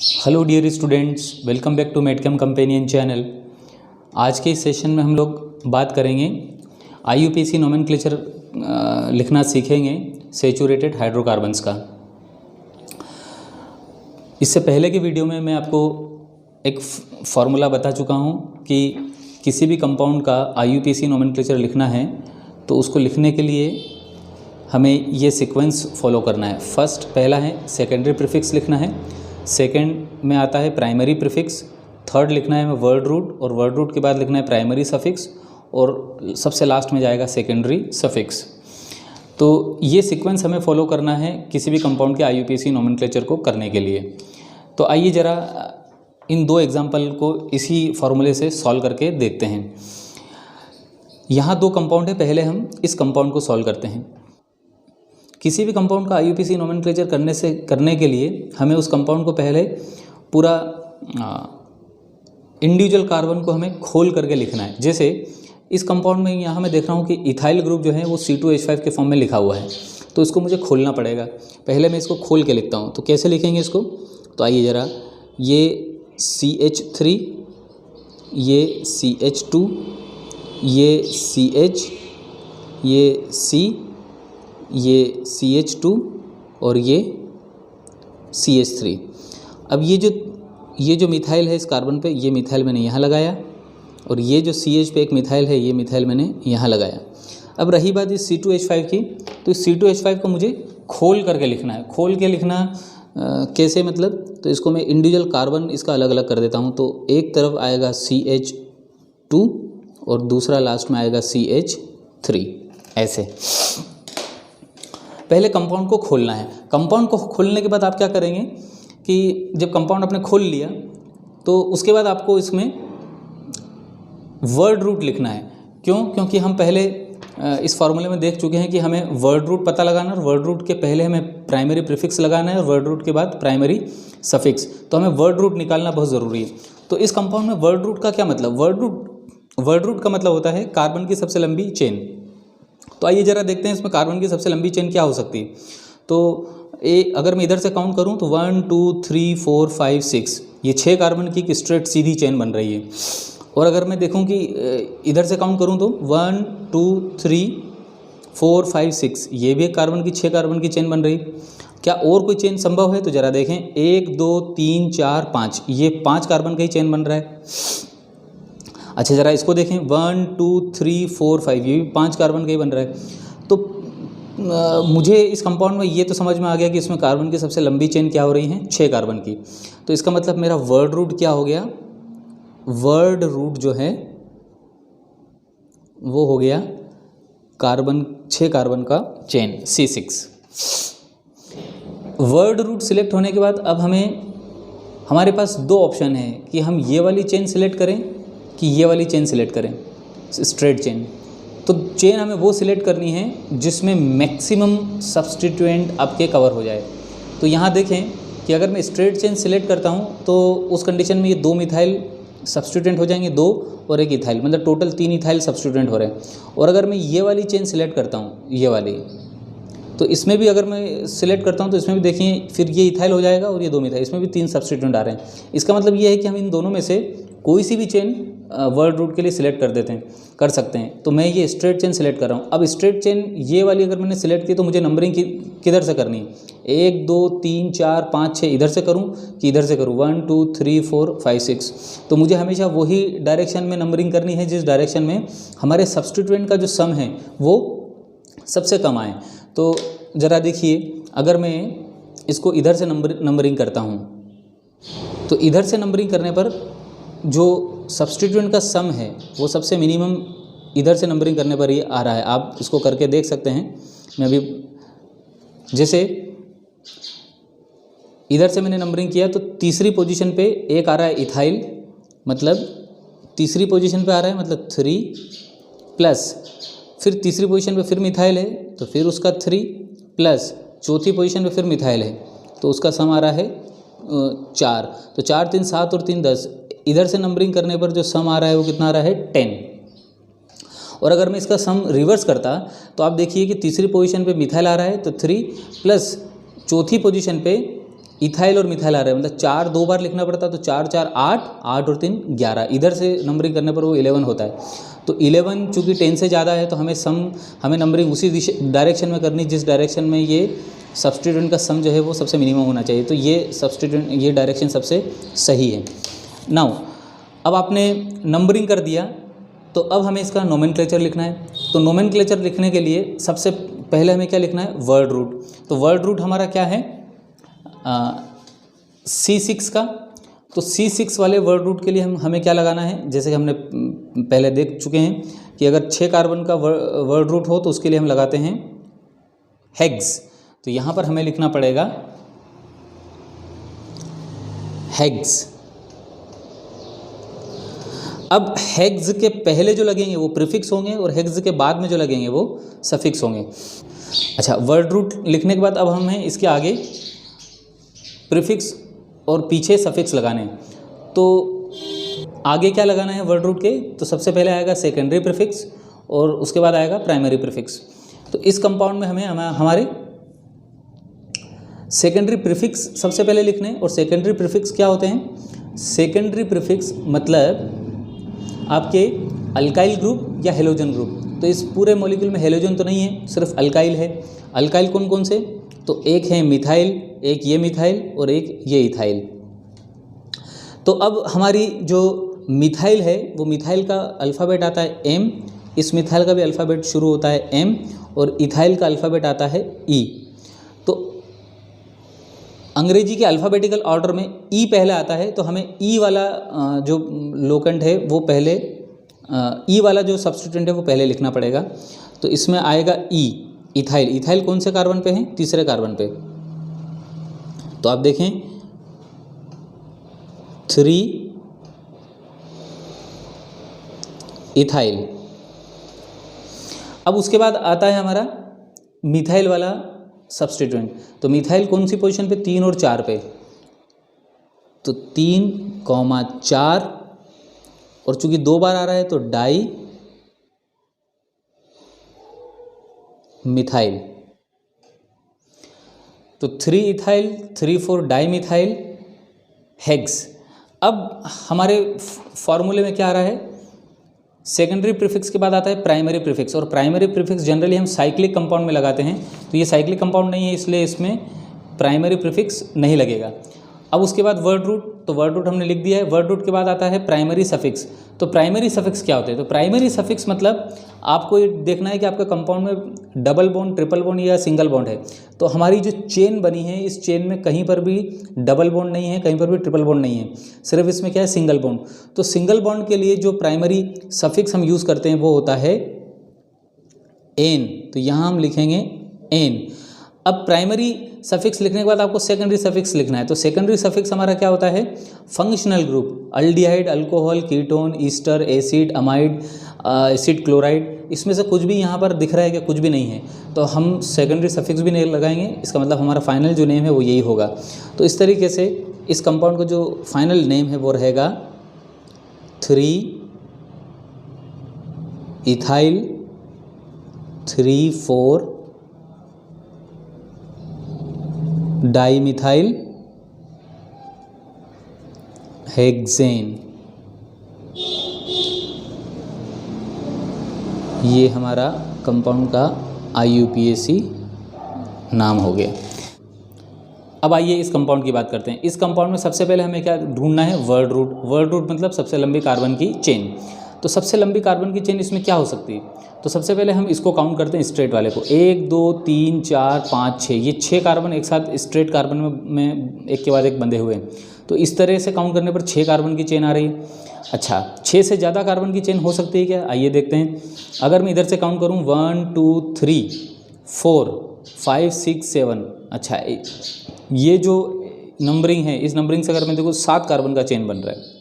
Hello dear students, welcome back to Medchem companion channel. आज के इस सेशन में हम लोग बात करेंगे IUPAC नोमेनक्लेचर लिखना सीखेंगे सैचुरेटेड हाइड्रोकार्बन्स का। इससे पहले के वीडियो में मैं आपको एक फार्मूला बता चुका हूँ कि किसी भी कंपाउंड का IUPAC नोमेनक्लेचर लिखना है तो उसको लिखने के लिए हमें ये सीक्वेंस फॉलो करना है। फर्स्ट पहला है सेकेंडरी प्रीफिक्स लिखना है, सेकंड में आता है प्राइमरी प्रीफिक्स, थर्ड लिखना है वर्ड रूट और वर्ड रूट के बाद लिखना है प्राइमरी सफिक्स और सबसे लास्ट में जाएगा सेकेंडरी सफिक्स। तो ये सीक्वेंस हमें फॉलो करना है किसी भी कंपाउंड के IUPAC नोमेनक्लेचर को करने के लिए। तो आइए ज़रा इन दो एग्जाम्पल को इसी फार्मूले से सॉल्व करके देखते हैं। यहाँ दो कंपाउंड है, पहले हम इस कंपाउंड को सॉल्व करते हैं। किसी भी कंपाउंड का IUPAC नोमेनक्लेचर करने के लिए हमें उस कंपाउंड को पहले पूरा इंडिविजुअल कार्बन को हमें खोल करके लिखना है। जैसे इस कंपाउंड में यहाँ मैं देख रहा हूँ कि इथाइल ग्रुप जो है वो C2H5 के फॉर्म में लिखा हुआ है, तो इसको मुझे खोलना पड़ेगा। पहले मैं इसको खोल के लिखता हूँ। तो कैसे लिखेंगे इसको? तो आइए ज़रा, ये CH3, ये CH2, ये CH, ये C, ये CH2 और ये CH3। अब ये जो मिथाइल है इस कार्बन पे, ये मिथाइल मैंने यहाँ लगाया और ये जो CH पे एक मिथाइल है, ये मिथाइल मैंने यहाँ लगाया। अब रही बात इस C2H5 की, तो इस C2H5 को मुझे खोल करके लिखना है। खोल के लिखना कैसे, मतलब तो इसको मैं इंडिविजुअल कार्बन इसका अलग अलग कर देता हूँ। तो एक तरफ आएगा CH2 और दूसरा लास्ट में आएगा CH3। ऐसे पहले कंपाउंड को खोलना है। कंपाउंड को खोलने के बाद आप क्या करेंगे कि जब कंपाउंड आपने खोल लिया तो उसके बाद आपको इसमें वर्ड रूट लिखना है। क्यों? क्योंकि हम पहले इस फार्मूले में देख चुके हैं कि हमें वर्ड रूट पता लगाना है और वर्ड रूट के पहले हमें प्राइमरी प्रीफिक्स लगाना है और वर्ड रूट के बाद प्राइमरी सफिक्स। तो हमें वर्ड रूट निकालना बहुत ज़रूरी है। तो इस कंपाउंड में वर्ड रूट का क्या मतलब? वर्ड रूट का मतलब होता है कार्बन की सबसे लंबी चेन। तो आइए ज़रा देखते हैं इसमें कार्बन की सबसे लंबी चेन क्या हो सकती है। तो अगर मैं इधर से काउंट करूं तो 1 2 3 4 5 6, ये 6 कार्बन की एक स्ट्रेट सीधी चेन बन रही है। और अगर मैं देखूं कि इधर से काउंट करूं तो 1 2 3 4 5 6, ये भी एक कार्बन की 6 कार्बन की चेन बन रही है। क्या और कोई चेन संभव है? तो ज़रा देखें, 1 2 3 4 5, ये 5 कार्बन का ही चेन बन रहा है। अच्छा ज़रा इसको देखें, 1 2 3 4 5, ये भी 5 कार्बन का ही बन रहा है। तो मुझे इस कंपाउंड में ये तो समझ में आ गया कि इसमें कार्बन की सबसे लंबी चेन क्या हो रही है, 6 कार्बन की। तो इसका मतलब मेरा वर्ड रूट क्या हो गया? वर्ड रूट जो है वो हो गया कार्बन, 6 कार्बन का chain C6। Word root select होने के बाद अब हमारे पास दो ऑप्शन है कि हम ये वाली चेन सिलेक्ट करें कि ये वाली चेन सिलेक्ट करें, स्ट्रेट चेन। तो चेन हमें वो सिलेक्ट करनी है जिसमें मैक्सिमम सब्स्टिट्यूएंट आपके कवर हो जाए। तो यहाँ देखें कि अगर मैं स्ट्रेट चेन सिलेक्ट करता हूँ तो उस कंडीशन में ये 2 मिथाइल सब्स्टिट्यूएंट हो जाएंगे, 2 और 1 इथाइल, मतलब टोटल 3 इथाइल सब्स्टिट्यूएंट हो रहे हैं। और अगर मैं ये वाली चेन सिलेक्ट करता हूँ, ये वाली, तो इसमें भी अगर मैं सिलेक्ट करता हूँ तो इसमें भी देखिए फिर ये इथाइल हो जाएगा और ये 2 मिथाइल, इसमें भी 3 सब्स्टिट्यूएंट आ रहे हैं। इसका मतलब ये है कि हम इन दोनों में से कोई सी भी चेन वर्ड रूट के लिए सिलेक्ट कर सकते हैं। तो मैं ये स्ट्रेट चेन सिलेक्ट कर रहा हूँ। अब स्ट्रेट चेन ये वाली अगर मैंने सिलेक्ट की तो मुझे नंबरिंग किधर से करनी है? 1 2 3 4 5 6 इधर से करूँ कि इधर से करूँ? 1 2 3 4 5 6। तो मुझे हमेशा वही डायरेक्शन में नंबरिंग करनी है जिस डायरेक्शन में हमारे सब्स्टिट्यूएंट का जो सम है वो सबसे कम आए। तो ज़रा देखिए, अगर मैं इसको इधर से नंबरिंग करता हूँ तो इधर से नंबरिंग करने पर जो सब्स्टिट्यूएंट का सम है वो सबसे मिनिमम इधर से नंबरिंग करने पर ही आ रहा है। आप इसको करके देख सकते हैं। मैं अभी जैसे इधर से मैंने नंबरिंग किया तो तीसरी पोजीशन पे एक आ रहा है इथाइल, मतलब तीसरी पोजीशन पे आ रहा है, मतलब 3 प्लस फिर तीसरी पोजीशन पे फिर मिथाइल है तो फिर उसका 3 प्लस चौथी पोजीशन पे फिर मिथाइल है तो उसका सम आ रहा है 4। तो 4 3 7 और 3 10, इधर से नंबरिंग करने पर जो सम आ रहा है वो कितना आ रहा है? 10। और अगर मैं इसका सम रिवर्स करता तो आप देखिए कि तीसरी पोजीशन पे मिथाइल आ रहा है तो 3 प्लस चौथी पोजीशन पे इथाइल और मिथाइल आ रहा है, मतलब 4 2 बार लिखना पड़ता, तो 4 4 8, 8 और 3 11, इधर से नंबरिंग करने पर वो 11 होता है। तो 11 चूँकि 10 से ज़्यादा है तो हमें नंबरिंग उसी डायरेक्शन में करनी जिस डायरेक्शन में ये सब्स्टिट्यूएंट का सम जो है वो सबसे मिनिमम होना चाहिए। तो ये डायरेक्शन सबसे सही है। नाउ अब आपने नंबरिंग कर दिया, तो अब हमें इसका नोमेनक्लेचर लिखना है। तो नोमेनक्लेचर लिखने के लिए सबसे पहले हमें क्या लिखना है, वर्ड रूट। तो वर्ड रूट हमारा क्या है, C6 का। तो C6 वाले वर्ड रूट के लिए हमें क्या लगाना है, जैसे कि हमने पहले देख चुके हैं कि अगर 6 कार्बन का वर्ड रूट हो तो उसके लिए हम लगाते हैं हेक्स। तो यहाँ पर हमें लिखना पड़ेगा हेक्स। अब हेक्स के पहले जो लगेंगे वो प्रीफिक्स होंगे और हेक्स के बाद में जो लगेंगे वो सफिक्स होंगे। अच्छा, वर्ड रूट लिखने के बाद अब हमें इसके आगे प्रीफिक्स और पीछे सफिक्स लगाने हैं। तो आगे क्या लगाना है वर्ड रूट के, तो सबसे पहले आएगा सेकेंडरी प्रीफिक्स और उसके बाद आएगा प्राइमरी प्रीफिक्स। तो इस कंपाउंड में हमें हमारे सेकेंडरी प्रीफिक्स सबसे पहले लिखने। और सेकेंडरी प्रीफिक्स क्या होते हैं, सेकेंडरी प्रीफिक्स मतलब आपके अल्काइल ग्रुप या हेलोजन ग्रुप। तो इस पूरे मॉलिक्यूल में हेलोजन तो नहीं है, सिर्फ अल्काइल है। अल्काइल कौन कौन से, तो एक है मिथाइल, एक ये मिथाइल और एक ये इथाइल। तो अब हमारी जो मिथाइल है वो मिथाइल का अल्फ़ाबेट आता है M, इस मिथाइल का भी अल्फ़ाबेट शुरू होता है M, और इथाइल का अल्फ़ाबेट आता है E। तो अंग्रेजी के अल्फ़ाबेटिकल ऑर्डर में E पहले आता है, तो हमें E वाला जो लोकेंट है वो पहले, E वाला जो सब्स्टिट्यूएंट है वो पहले लिखना पड़ेगा। तो इसमें आएगा E, इथाइल। इथाइल कौन से कार्बन पे है, तीसरे कार्बन पे। तो आप देखें 3 इथाइल। अब उसके बाद आता है हमारा मिथाइल वाला सब्स्टिट्यूएंट। तो मिथाइल कौन सी पोजीशन पे, 3 और 4 पे। तो 3,4 और चूंकि 2 बार आ रहा है तो डाई मिथाइल। तो 3 इथाइल 3 4 डाई मिथाइल हेक्स। अब हमारे फॉर्मूले में क्या आ रहा है, सेकेंडरी प्रीफिक्स के बाद आता है प्राइमरी प्रीफिक्स। और प्राइमरी प्रीफिक्स जनरली हम साइक्लिक कंपाउंड में लगाते हैं, तो ये साइक्लिक कंपाउंड नहीं है इसलिए इसमें प्राइमरी प्रीफिक्स नहीं लगेगा। अब उसके बाद वर्ड रूट, तो वर्ड रूट हमने लिख दिया है। वर्ड रूट के बाद आता है प्राइमरी सफिक्स। तो प्राइमरी सफिक्स क्या होते हैं, तो प्राइमरी सफिक्स मतलब आपको ये देखना है कि आपका कंपाउंड में डबल बॉन्ड, ट्रिपल बॉन्ड या सिंगल बॉन्ड है। तो हमारी जो चेन बनी है इस चेन में कहीं पर भी डबल बॉन्ड नहीं है, कहीं पर भी ट्रिपल बॉन्ड नहीं है, सिर्फ इसमें क्या है, सिंगल बॉन्ड। तो सिंगल बॉन्ड के लिए जो प्राइमरी सफिक्स हम यूज़ करते हैं वो होता है एन। तो यहाँ हम लिखेंगे एन। अब प्राइमरी सफिक्स लिखने के बाद आपको सेकेंडरी सफिक्स लिखना है। तो सेकेंडरी सफिक्स हमारा क्या होता है, functional group, aldehyde, alcohol, ketone, Easter, acid, amide, acid chloride, इसमें से कुछ भी यहाँ पर दिख रहा है कि कुछ भी नहीं है, तो हम सेकेंडरी सफिक्स भी नहीं लगाएंगे। इसका मतलब हमारा फाइनल जो नेम है वो यही होगा। तो इस तरीके से इस कंपाउंड का जो फाइनल नेम है वो रहेगा 3 इथाइल 3 4 डाईमिथाइल हेक्सेन। ये हमारा कंपाउंड का IUPAC नाम हो गया। अब आइए इस कंपाउंड की बात करते हैं। इस कंपाउंड में सबसे पहले हमें क्या ढूंढना है, वर्ड रूट। वर्ड रूट मतलब सबसे लंबी कार्बन की चेन। तो सबसे लंबी कार्बन की चेन इसमें क्या हो सकती है, तो सबसे पहले हम इसको काउंट करते हैं स्ट्रेट वाले को। 1 2 3 4 5 6, ये 6 कार्बन एक साथ स्ट्रेट कार्बन में एक के बाद एक बंधे हुए हैं। तो इस तरह से काउंट करने पर 6 कार्बन की चेन आ रही है। अच्छा, 6 से ज़्यादा कार्बन की चेन हो सकती है क्या, आइए देखते हैं। अगर मैं इधर से काउंट करूँ 1 2 3 4 5 6 7, अच्छा ये जो नंबरिंग है इस नंबरिंग से अगर मैं देखूँ 7 कार्बन का चेन बन रहा है।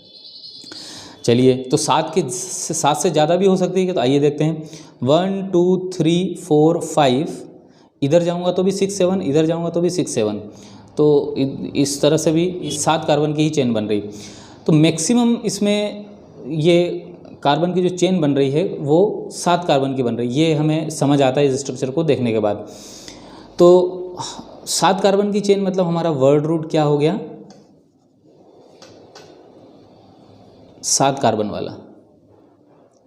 चलिए, तो 7 से ज़्यादा भी हो सकती है, तो आइए देखते हैं। 1 2 3 4 5, इधर जाऊंगा तो भी 6 7, इधर जाऊंगा तो भी 6 7, तो इस तरह से भी 7 कार्बन की ही चेन बन रही। तो मैक्सिमम इसमें ये कार्बन की जो चेन बन रही है वो 7 कार्बन की बन रही है। ये हमें समझ आता है इस स्ट्रक्चर को देखने के बाद। तो 7 कार्बन की चेन मतलब हमारा वर्ड रूट क्या हो गया, 7 कार्बन वाला,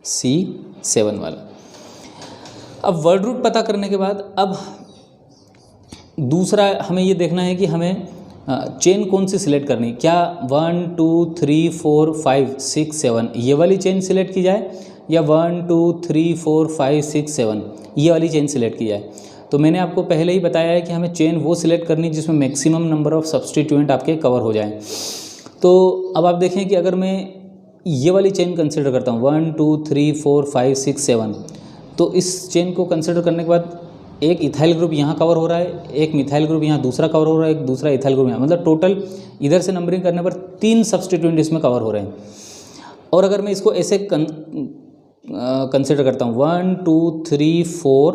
C7 वाला। अब वर्ड रूट पता करने के बाद अब दूसरा हमें ये देखना है कि हमें चेन कौन सी सिलेक्ट करनी, क्या 1 2 3 4 5 6 7 ये वाली चेन सिलेक्ट की जाए या 1 2 3 4 5 6 7 ये वाली चेन सिलेक्ट की जाए। तो मैंने आपको पहले ही बताया है कि हमें चेन वो सिलेक्ट करनी जिसमें मैक्सिमम नंबर ऑफ सब्सटीट्यूएंट आपके कवर हो जाएं। तो अब आप देखें कि अगर मैं ये वाली चेन कंसिडर करता हूँ 1 2 3 4 5 6 7, तो इस चेन को कंसिडर करने के बाद एक इथाइल ग्रुप यहाँ कवर हो रहा है, एक मिथाइल ग्रुप यहाँ दूसरा कवर हो रहा है, एक दूसरा इथाइल ग्रुप यहाँ, मतलब टोटल इधर से नंबरिंग करने पर 3 सब्सटीट्यूएंट इसमें कवर हो रहे हैं। और अगर मैं इसको ऐसे कंसिडर करता हूँ 1 2 3 4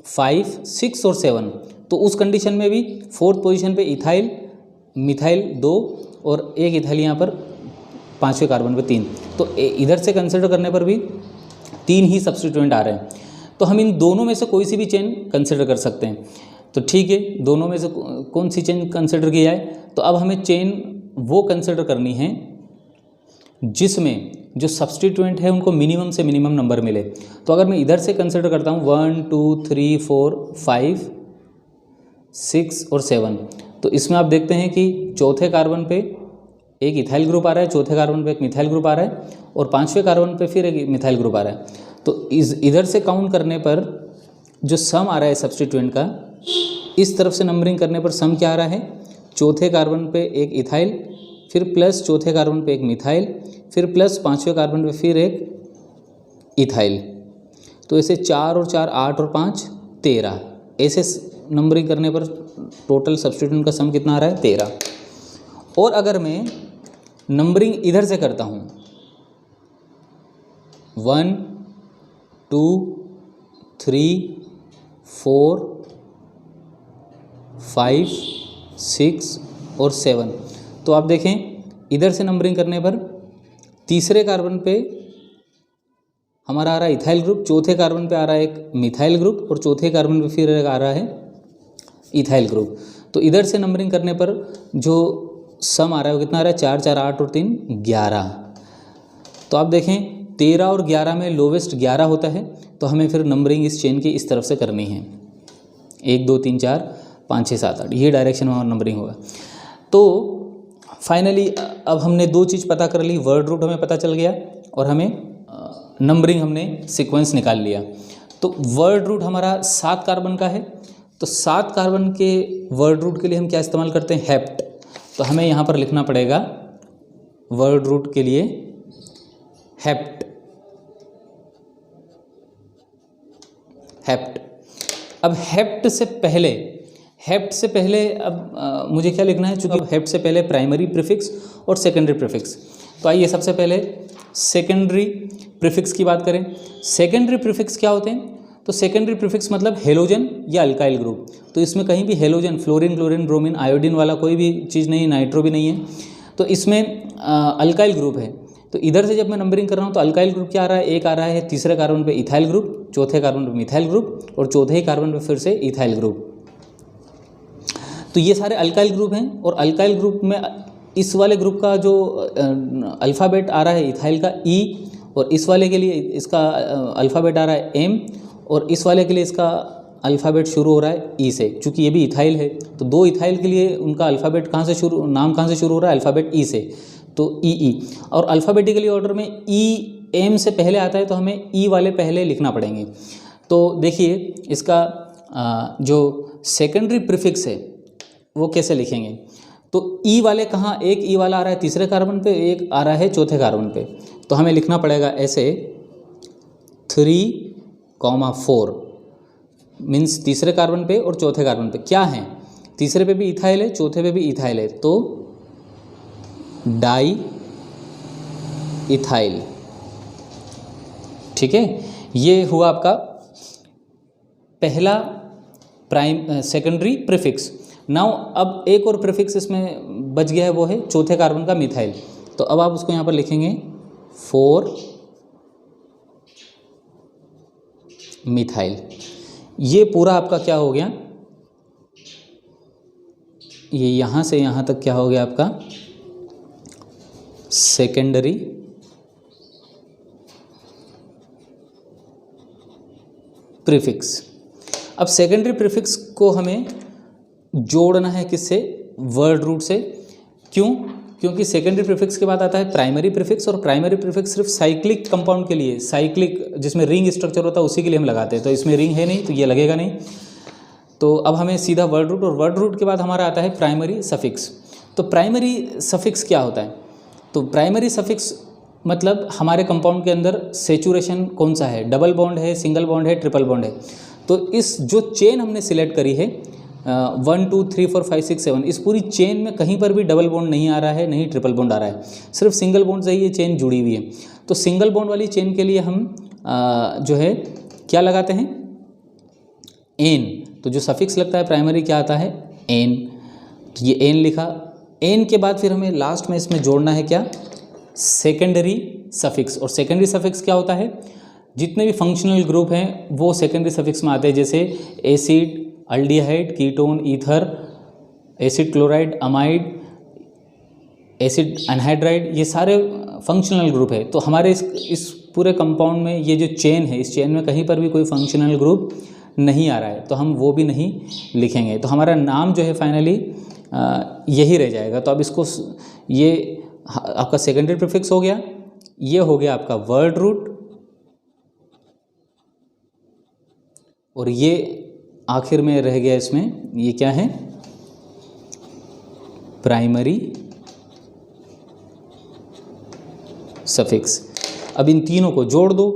5 6 और 7, तो उस कंडीशन में भी 4th पोजीशन पे इथाइल मिथाइल 2 और एक इथाइल यहाँ पर 5वें कार्बन पे 3, तो इधर से कंसिडर करने पर भी 3 ही सब्सटीट्यूएंट आ रहे हैं। तो हम इन दोनों में से कोई सी भी चेन कंसिडर कर सकते हैं। तो ठीक है, दोनों में से कौन सी चेन कंसिडर की जाए, तो अब हमें चेन वो कंसिडर करनी है जिसमें जो सब्सटीट्यूएंट है उनको मिनिमम से मिनिमम नंबर मिले। तो अगर मैं इधर से कंसिडर करता हूँ 1 2 3 4 5 6 और 7, तो इसमें आप देखते हैं कि चौथे कार्बन पे एक इथाइल ग्रुप आ रहा है, चौथे कार्बन पे एक मिथाइल ग्रुप आ रहा है और 5वें कार्बन पे फिर एक मिथाइल ग्रुप आ रहा है। तो इधर से काउंट करने पर जो सम आ रहा है सब्सटीट्यूएंट का, इस तरफ से नंबरिंग करने पर सम क्या आ रहा है, चौथे कार्बन पे एक इथाइल, फिर प्लस चौथे कार्बन पे एक मिथाइल, फिर प्लस 5वें कार्बन पे फिर एक इथाइल। तो ऐसे 4 और 4 8 और 5 13, ऐसे नंबरिंग करने पर टोटल सब्सटीट्यूएंट का सम कितना आ रहा है, 13। और अगर मैं नंबरिंग इधर से करता हूँ 1 2 3 4 5 6 और 7, तो आप देखें इधर से नंबरिंग करने पर तीसरे कार्बन पे हमारा आ रहा है इथाइल ग्रुप, चौथे कार्बन पे आ रहा है एक मिथाइल ग्रुप और चौथे कार्बन पे फिर आ रहा है इथाइल ग्रुप। तो इधर से नंबरिंग करने पर जो सम आ रहा है वो कितना आ रहा है, 4 4 8 और 3 11। तो आप देखें 13 और 11 में लोवेस्ट 11 होता है, तो हमें फिर नंबरिंग इस चेन की इस तरफ से करनी है, 1 2 3 4 5 6 7 8, ये डायरेक्शन में नंबरिंग होगा। तो फाइनली अब हमने 2 चीज़ पता कर ली, वर्ड रूट हमें पता चल गया और हमें नंबरिंग हमने सीक्वेंस निकाल लिया। तो वर्ड रूट हमारा 7 कार्बन का है, तो 7 कार्बन के वर्ड रूट के लिए हम क्या इस्तेमाल करते हैं, हेप्ट। तो हमें यहाँ पर लिखना पड़ेगा वर्ड रूट के लिए हेप्ट, हेप्ट। अब हेप्ट से पहले अब मुझे क्या लिखना है, चूंकि हेप्ट से पहले प्राइमरी प्रीफिक्स और सेकेंडरी प्रीफिक्स। तो आइए सबसे पहले सेकेंडरी प्रीफिक्स की बात करें। सेकेंडरी प्रीफिक्स क्या होते हैं, तो सेकेंडरी प्रीफिक्स मतलब हेलोजन या अल्काइल ग्रुप। तो इसमें कहीं भी halogen, fluorine chlorine bromine iodine वाला कोई भी चीज़ नहीं, नाइट्रो भी नहीं है, तो इसमें अल्काइल ग्रुप है। तो इधर से जब मैं नंबरिंग कर रहा हूँ तो अल्काइल ग्रुप क्या आ रहा है, एक आ रहा है तीसरे कार्बन पे इथाइल ग्रुप, चौथे कार्बन पे मिथाइल ग्रुप और चौथे ही कार्बन पे फिर से इथाइल ग्रुप। तो ये सारे अल्काइल ग्रुप हैं और अल्काइल ग्रुप में इस वाले ग्रुप का जो अल्फ़ाबेट आ रहा है इथाइल का ई, और इस वाले के लिए इसका अल्फ़ाबेट आ रहा है एम, और इस वाले के लिए इसका अल्फ़ाबेट शुरू हो रहा है ई से। चूँकि ये भी इथाइल है तो 2 इथाइल के लिए उनका अल्फ़ाबेट नाम कहाँ से शुरू हो रहा है, अल्फ़ाबेट ई से, तो ई। और अल्फ़ाबेटिकली ऑर्डर में ई एम से पहले आता है, तो हमें ई वाले पहले लिखना पड़ेंगे। तो देखिए इसका जो सेकेंडरी प्रीफिक्स है वो कैसे लिखेंगे, तो ई वाले कहाँ, एक ई वाला आ रहा है तीसरे कार्बन पे, एक आ रहा है चौथे कार्बन पे, तो हमें लिखना पड़ेगा ऐसे 3,4 मीन्स तीसरे कार्बन पे और चौथे कार्बन पे क्या है, तीसरे पे भी इथाइल है, चौथे पे भी इथाइल है, तो डाई इथाइल। ठीक है, ये हुआ आपका पहला सेकेंडरी प्रीफिक्स। नाउ अब एक और प्रीफिक्स इसमें बच गया है, वो है चौथे कार्बन का मिथाइल। तो अब आप उसको यहाँ पर लिखेंगे 4 मिथाइल। ये पूरा आपका क्या हो गया, ये यहाँ से यहाँ तक क्या हो गया आपका सेकेंडरी प्रीफिक्स। अब सेकेंडरी प्रीफिक्स को हमें जोड़ना है किससे? वर्ड रूट से। क्यों? क्योंकि सेकेंडरी प्रीफिक्स के बाद आता है प्राइमरी प्रीफिक्स, और प्राइमरी प्रीफिक्स सिर्फ साइक्लिक कंपाउंड के लिए, साइक्लिक जिसमें रिंग स्ट्रक्चर होता है उसी के लिए हम लगाते हैं। तो इसमें रिंग है नहीं तो ये लगेगा नहीं। तो अब हमें सीधा वर्ड रूट, और वर्ड रूट के बाद हमारा आता है प्राइमरी सफिक्स। तो प्राइमरी सफिक्स क्या होता है? तो प्राइमरी सफिक्स मतलब हमारे कंपाउंड के अंदर सेचुरेशन कौन सा है, डबल बॉन्ड है, सिंगल बॉन्ड है, ट्रिपल बॉन्ड है। तो इस जो चेन हमने सिलेक्ट करी है 1 2 3 4 5 6 7, इस पूरी चेन में कहीं पर भी डबल बॉन्ड नहीं आ रहा है, नहीं ट्रिपल बॉन्ड आ रहा है, सिर्फ सिंगल बॉन्ड से ही ये चेन जुड़ी हुई है। तो सिंगल बॉन्ड वाली चेन के लिए हम जो है क्या लगाते हैं? एन। तो जो सफिक्स लगता है प्राइमरी क्या आता है? एन। तो ये एन लिखा। एन के बाद फिर हमें लास्ट में इसमें जोड़ना है क्या? Secondary suffix. और सेकेंडरी सफिक्स क्या होता है? जितने भी फंक्शनल ग्रुप हैं वो सेकेंडरी सफिक्स में आते हैं, जैसे acid, aldehyde, ketone, ether, acid chloride, amide, acid anhydride, ये सारे फंक्शनल ग्रुप है। तो हमारे इस पूरे कंपाउंड में ये जो चेन है, इस चेन में कहीं पर भी कोई फंक्शनल ग्रुप नहीं आ रहा है, तो हम वो भी नहीं लिखेंगे। तो हमारा नाम जो है फाइनली यही रह जाएगा। तो अब इसको, ये आपका सेकेंडरी प्रीफिक्स हो गया, ये हो गया आपका वर्ड रूट, और ये आखिर में रह गया इसमें, ये क्या है? Primary suffix. अब इन तीनों को जोड़ दो